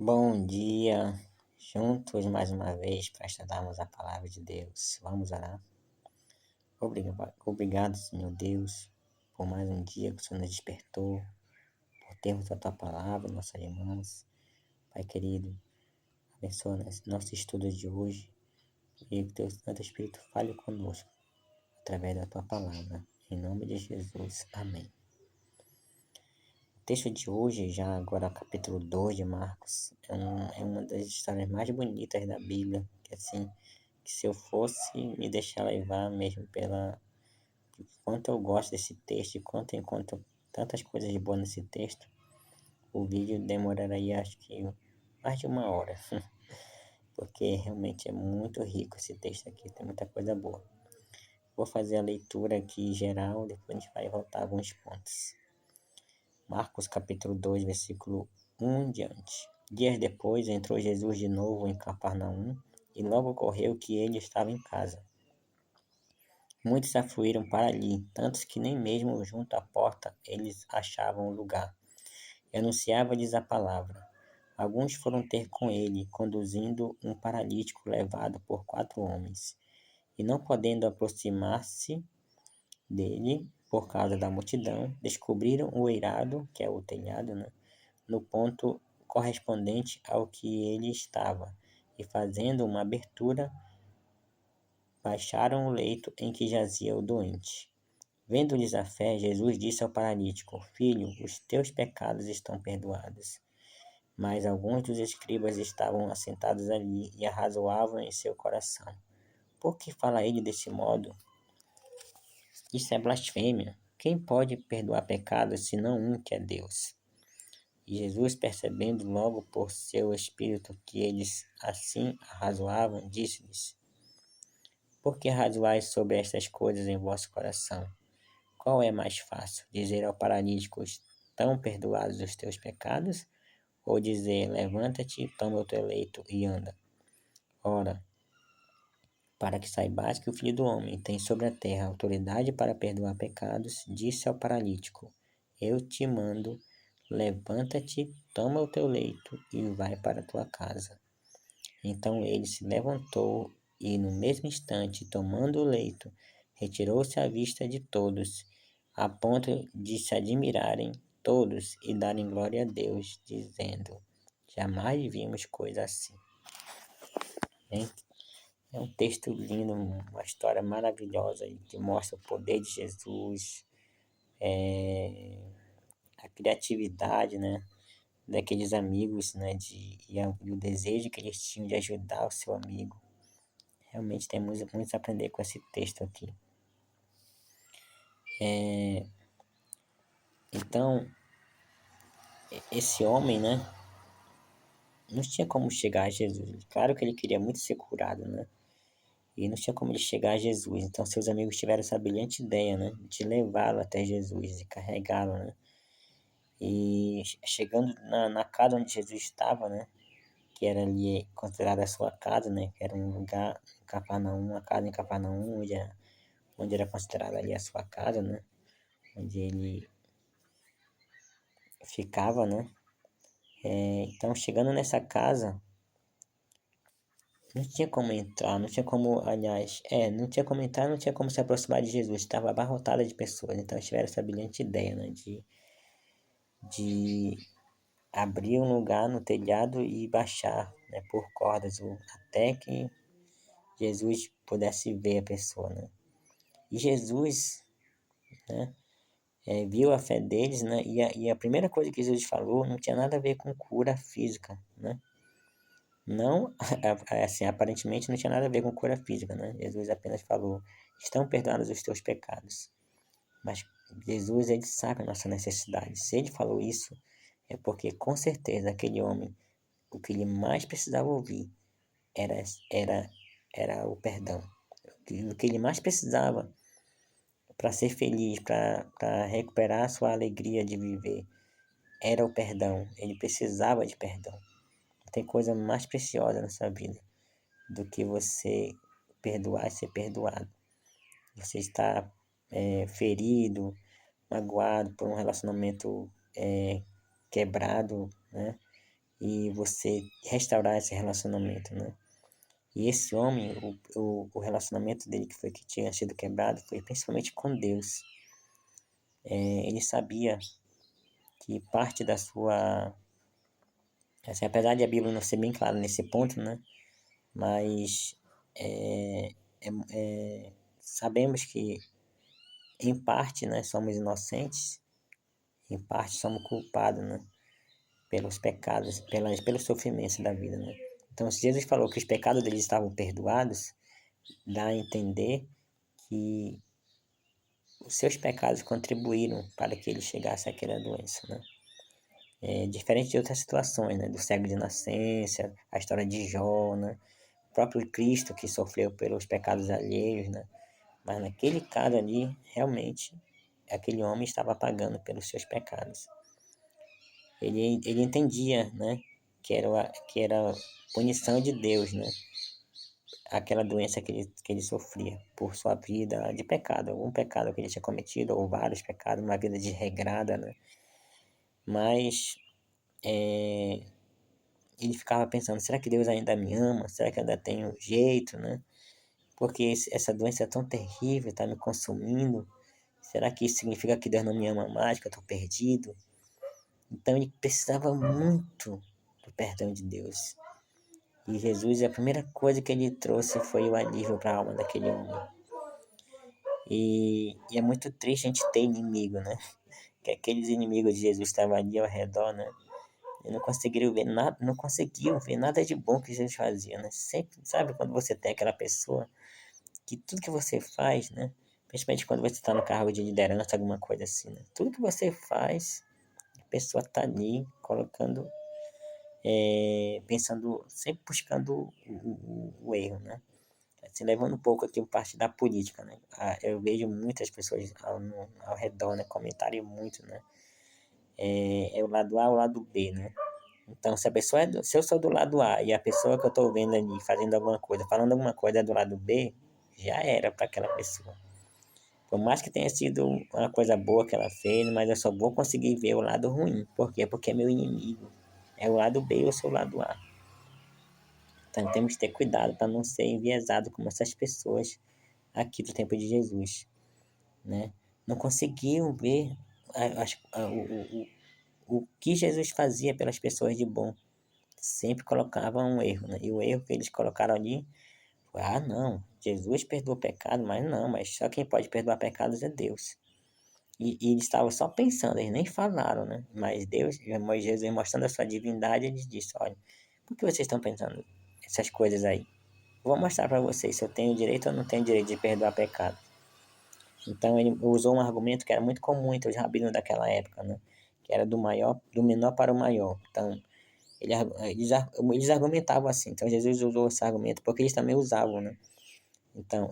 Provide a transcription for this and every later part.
Bom dia, juntos mais uma vez para estudarmos a palavra de Deus. Vamos orar. Obrigado, Senhor Deus, por mais um dia que o Senhor nos despertou, por termos a tua palavra em nossas mãos. Pai querido, abençoa nosso estudo de hoje e que teu Santo Espírito fale conosco através da tua palavra. Em nome de Jesus. Amém. O texto de hoje, já agora capítulo 2 de Marcos, é uma das histórias mais bonitas da Bíblia, que se eu fosse me deixar levar mesmo pela quanto eu gosto desse texto e quanto encontro tantas coisas boas nesse texto, o vídeo demoraria acho que mais de uma hora, porque realmente é muito rico esse texto aqui, tem muita coisa boa. Vou fazer a leitura aqui geral, depois a gente vai voltar a alguns pontos. Marcos capítulo 2, versículo 1 em diante. Dias depois entrou Jesus de novo em Cafarnaum, e logo ocorreu que ele estava em casa. Muitos afluíram para ali, tantos que nem mesmo junto à porta eles achavam lugar. E anunciava-lhes a palavra. Alguns foram ter com ele, conduzindo um paralítico levado por 4 homens. E não podendo aproximar-se dele, por causa da multidão, descobriram o eirado, que é o telhado, no ponto correspondente ao que ele estava, e fazendo uma abertura, baixaram o leito em que jazia o doente. Vendo-lhes a fé, Jesus disse ao paralítico: Filho, os teus pecados estão perdoados. Mas alguns dos escribas estavam assentados ali e arrazoavam em seu coração: Por que fala ele desse modo? Isso é blasfêmia. Quem pode perdoar pecados senão um que é Deus? E Jesus, percebendo logo por seu espírito que eles assim arrazoavam, disse-lhes: Por que razoais sobre estas coisas em vosso coração? Qual é mais fácil, dizer ao paralítico: Estão perdoados os teus pecados? Ou dizer: Levanta-te, toma o teu leito e anda? Ora, para que saibais que o Filho do Homem tem sobre a terra autoridade para perdoar pecados, disse ao paralítico: Eu te mando, levanta-te, toma o teu leito e vai para a tua casa. Então ele se levantou e, no mesmo instante, tomando o leito, retirou-se à vista de todos, a ponto de se admirarem todos e darem glória a Deus, dizendo: Jamais vimos coisa assim. Hein? É um texto lindo, uma história maravilhosa que mostra o poder de Jesus, a criatividade, daqueles amigos, e o desejo que eles tinham de ajudar o seu amigo. Realmente temos muito a aprender com esse texto aqui. Então, esse homem, não tinha como chegar a Jesus. Claro que ele queria muito ser curado, E não tinha como ele chegar a Jesus. Então, seus amigos tiveram essa brilhante ideia, de levá-lo até Jesus e carregá-lo, E chegando na casa onde Jesus estava, Que era ali considerada a sua casa, Que era um lugar em Cafarnaum, uma casa em Cafarnaum, onde era considerada ali a sua casa, Onde ele ficava, Então, chegando nessa casa, não tinha como entrar, não tinha como, aliás, não tinha como entrar, não tinha como se aproximar de Jesus, estava abarrotada de pessoas. Então, eles tiveram essa brilhante ideia, de abrir um lugar no telhado e baixar, por cordas, até que Jesus pudesse ver a pessoa, E Jesus, viu a fé deles, e a primeira coisa que Jesus falou não tinha nada a ver com cura física, Não, assim, aparentemente não tinha nada a ver com cura física, Jesus apenas falou: estão perdoados os teus pecados. Mas Jesus, ele sabe a nossa necessidade. Se ele falou isso, é porque com certeza aquele homem, o que ele mais precisava ouvir era, era, era o perdão. O que ele mais precisava para ser feliz, para recuperar a sua alegria de viver, era o perdão. Ele precisava de perdão. Não tem coisa mais preciosa nessa vida do que você perdoar e ser perdoado. Você está ferido, magoado por um relacionamento quebrado, e você restaurar esse relacionamento, né? E esse homem, o relacionamento dele que tinha sido quebrado foi principalmente com Deus. Ele sabia que parte da sua... Assim, apesar de a Bíblia não ser bem clara nesse ponto, né? Mas é, sabemos que, em parte, né, somos inocentes, em parte somos culpados, né? Pelos pecados, pelos sofrimentos da vida, né? Então, se Jesus falou que os pecados deles estavam perdoados, dá a entender que os seus pecados contribuíram para que ele chegasse àquela doença, né? Diferente de outras situações, né? Do cego de nascença, a história de Jó, né? O próprio Cristo que sofreu pelos pecados alheios, né? Mas naquele caso ali, realmente, aquele homem estava pagando pelos seus pecados. Ele entendia, né? Que era punição de Deus, né? Aquela doença que ele sofria por sua vida de pecado, algum pecado que ele tinha cometido, ou vários pecados, uma vida desregrada, né? Mas ele ficava pensando, será que Deus ainda me ama? Será que ainda tem um jeito, né? Porque essa doença é tão terrível, está me consumindo. Será que isso significa que Deus não me ama mais, que eu estou perdido? Então ele precisava muito do perdão de Deus. E Jesus, a primeira coisa que ele trouxe foi o alívio para a alma daquele homem. E é muito triste a gente ter inimigo, né? Que aqueles inimigos de Jesus estavam ali ao redor, né? E não conseguiam ver nada de bom que Jesus fazia, né? Sempre, sabe quando você tem aquela pessoa que tudo que você faz, né? Principalmente quando você está no cargo de liderança, alguma coisa assim, né? Tudo que você faz, a pessoa tá ali colocando, pensando, sempre buscando o erro, né? Se levando um pouco aqui parte da política, né? Eu vejo muitas pessoas ao redor, né? Comentarem muito, né? É o lado A ou o lado B, né? Então, se eu sou do lado A e a pessoa que eu estou vendo ali fazendo alguma coisa, falando alguma coisa é do lado B, já era para aquela pessoa. Por mais que tenha sido uma coisa boa que ela fez, mas eu só vou conseguir ver o lado ruim. Por quê? Porque é meu inimigo. É o lado B e eu sou o lado A. Então temos que ter cuidado para não ser enviesado como essas pessoas aqui do tempo de Jesus, né? Não conseguiam ver o que Jesus fazia pelas pessoas de bom. Sempre colocavam um erro, né? E o erro que eles colocaram ali foi, não, Jesus perdoa o pecado, mas não, mas só quem pode perdoar pecados é Deus. E eles estavam só pensando, eles nem falaram, né? Mas Deus, Jesus mostrando a sua divindade, ele disse, olha, por que vocês estão pensando essas coisas aí? Vou mostrar para vocês se eu tenho direito ou não tenho direito de perdoar pecado. Então ele usou um argumento que era muito comum entre os rabinos daquela época, né? Que era do menor para o maior. Então eles argumentavam assim. Então Jesus usou esse argumento porque eles também usavam, né? Então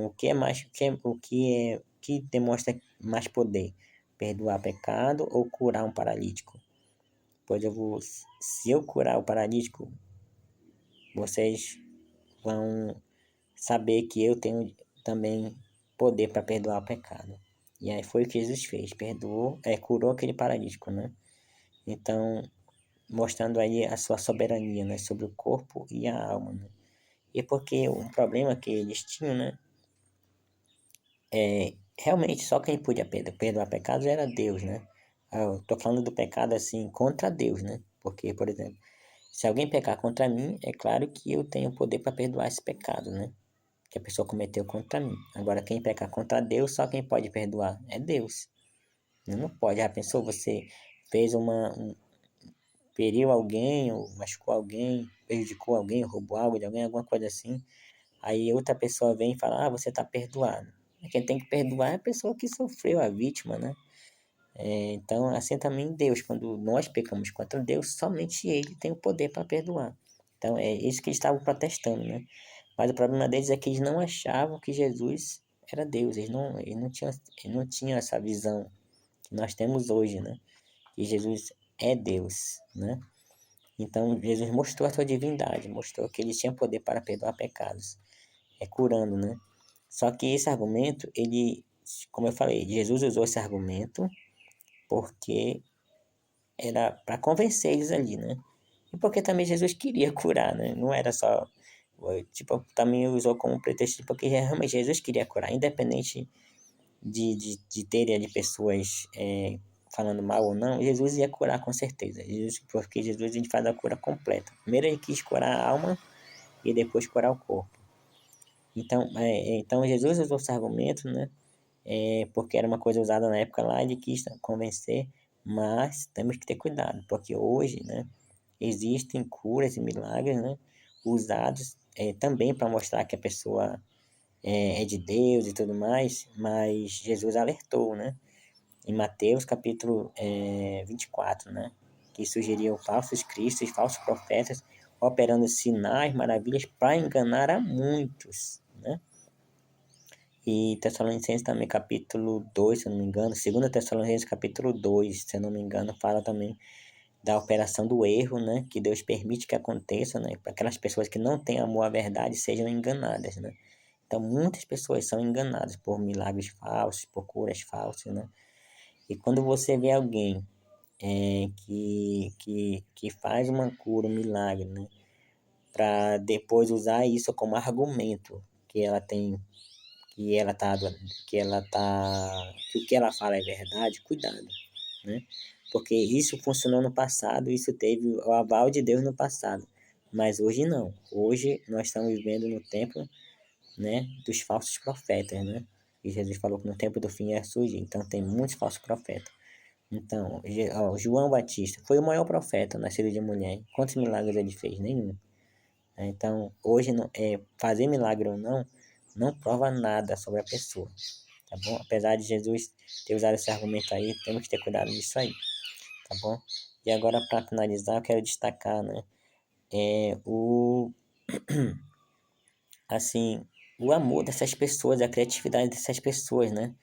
o que é mais, o que demonstra mais poder? Perdoar pecado ou curar um paralítico? Pois se eu curar o paralítico, vocês vão saber que eu tenho também poder para perdoar o pecado. E aí foi o que Jesus fez, perdoou, curou aquele paralítico, né? Então, mostrando aí a sua soberania, né, sobre o corpo e a alma, né? E porque um problema que eles tinham, né, realmente só quem podia perdoar pecados era Deus, né? Eu tô falando do pecado assim contra Deus, né? Porque, por exemplo, se alguém pecar contra mim, é claro que eu tenho poder para perdoar esse pecado, né? Que a pessoa cometeu contra mim. Agora, quem pecar contra Deus, só quem pode perdoar é Deus. Não pode. Já pensou, você fez feriu alguém, ou machucou alguém, prejudicou alguém, roubou algo de alguém, alguma coisa assim. Aí outra pessoa vem e fala, você está perdoado. Quem tem que perdoar é a pessoa que sofreu, a vítima, né? Então, assim também Deus, quando nós pecamos contra Deus, somente Ele tem o poder para perdoar. Então, é isso que eles estavam protestando, né? Mas o problema deles é que eles não achavam que Jesus era Deus. Eles não tinham essa visão que nós temos hoje, né? Que Jesus é Deus, né? Então, Jesus mostrou a sua divindade, mostrou que ele tinha poder para perdoar pecados, curando, né? Só que esse argumento, como eu falei, Jesus usou esse argumento porque era para convencer eles ali, né? E porque também Jesus queria curar, né? Não era só, tipo, também usou como pretexto porque realmente Jesus queria curar, independente de terem ali pessoas falando mal ou não, Jesus ia curar com certeza. Porque Jesus ele faz a cura completa. Primeiro ele quis curar a alma e depois curar o corpo. Então Jesus usou esse argumento, né? Porque era uma coisa usada na época lá, ele quis convencer, mas temos que ter cuidado, porque hoje, né, existem curas e milagres, né, usados também para mostrar que a pessoa é de Deus e tudo mais, mas Jesus alertou, né, em Mateus capítulo 24, né, que sugeriam falsos cristos, falsos profetas, operando sinais, maravilhas para enganar a muitos, né. E Tessalonicenses também, capítulo 2 se eu não me engano, 2 Tessalonicenses, capítulo 2 se eu não me engano, fala também da operação do erro, né? Que Deus permite que aconteça, né? Para aquelas pessoas que não têm amor à verdade sejam enganadas, né? Então, muitas pessoas são enganadas por milagres falsos, por curas falsas, né? E quando você vê alguém que faz uma cura, um milagre, né? Para depois usar isso como argumento que ela tem que ela tá que o que ela fala é verdade, cuidado, né? Porque isso funcionou no passado, isso teve o aval de Deus no passado, mas hoje não. Hoje nós estamos vivendo no tempo, né, dos falsos profetas, né? E Jesus falou que no tempo do fim ia surgir, então tem muitos falsos profetas. Então, João Batista foi o maior profeta nascido de mulher. Quantos milagres ele fez? Nenhum. Então, hoje, fazer milagre ou não, não prova nada sobre a pessoa, tá bom? Apesar de Jesus ter usado esse argumento aí, temos que ter cuidado disso aí, tá bom? E agora, para finalizar, eu quero destacar, né, assim, o amor dessas pessoas, a criatividade dessas pessoas, né?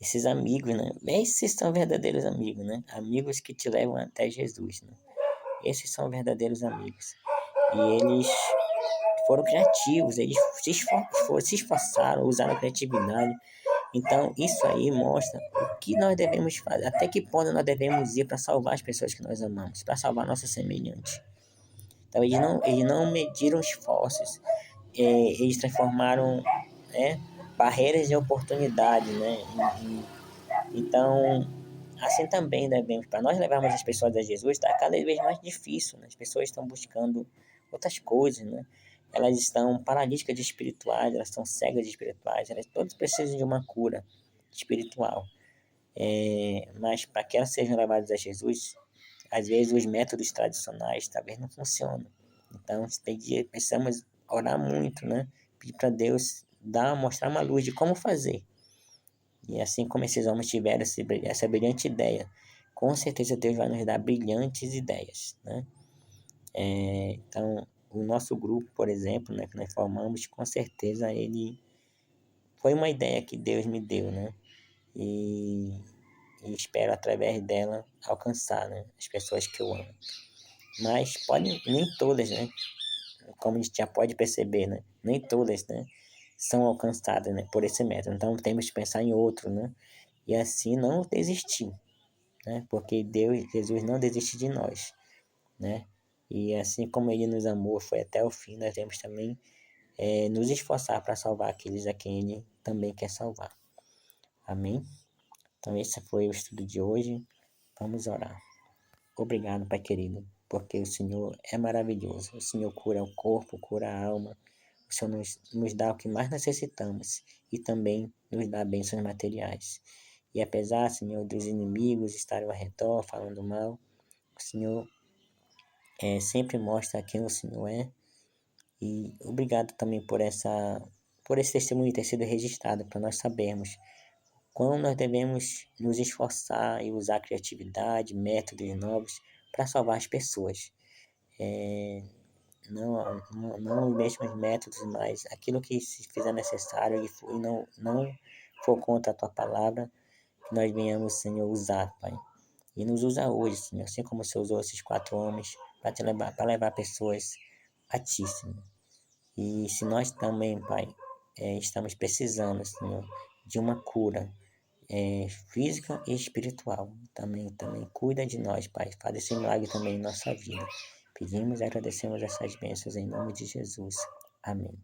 Esses amigos, né? Esses são verdadeiros amigos, né? Amigos que te levam até Jesus, né? Esses são verdadeiros amigos. E eles foram criativos, eles se esforçaram, usaram a criatividade. Então, isso aí mostra o que nós devemos fazer, até que ponto nós devemos ir para salvar as pessoas que nós amamos, para salvar nossos semelhantes. Então, eles não mediram esforços, eles transformaram barreiras em oportunidades, né? Então, assim também devemos, para nós levarmos as pessoas a Jesus, está cada vez mais difícil, né? As pessoas estão buscando outras coisas, né? Elas estão paralíticas de espirituais, elas estão cegas de espirituais, elas todas precisam de uma cura espiritual. Mas para que elas sejam levadas a Jesus, às vezes os métodos tradicionais talvez não funcionam. Então, precisamos orar muito, né? Pedir para Deus mostrar uma luz de como fazer. E assim como esses homens tiveram essa brilhante ideia, com certeza Deus vai nos dar brilhantes ideias, né? Então, o nosso grupo, por exemplo, né, que nós formamos, com certeza ele foi uma ideia que Deus me deu, né? E, e espero através dela alcançar, né, as pessoas que eu amo. Mas nem todas, né? Como a gente já pode perceber, né? Nem todas, né? São alcançadas, né? Por esse método. Então temos que pensar em outro, né? E assim não desistir, né? Porque Jesus não desiste de nós, né? E assim como Ele nos amou, foi até o fim, nós temos também nos esforçar para salvar aqueles a quem Ele também quer salvar. Amém? Então esse foi o estudo de hoje. Vamos orar. Obrigado, Pai querido, porque o Senhor é maravilhoso. O Senhor cura o corpo, cura a alma. O Senhor nos dá o que mais necessitamos e também nos dá bênçãos materiais. E apesar, Senhor, dos inimigos estarem ao redor falando mal, o Senhor sempre mostra quem o Senhor é. E obrigado também por esse testemunho ter sido registrado, para nós sabermos quão nós devemos nos esforçar e usar criatividade, métodos novos para salvar as pessoas. Não os mesmos métodos, mas aquilo que se fizer necessário e não for contra a tua palavra, que nós venhamos, Senhor, usar, Pai. E nos usa hoje, Senhor, assim como o Senhor usou esses 4 homens para levar pessoas a Ti, Senhor. E se nós também, Pai, estamos precisando, Senhor, de uma cura, física e espiritual. Também cuida de nós, Pai. Faz esse milagre também em nossa vida. Pedimos e agradecemos essas bênçãos em nome de Jesus. Amém.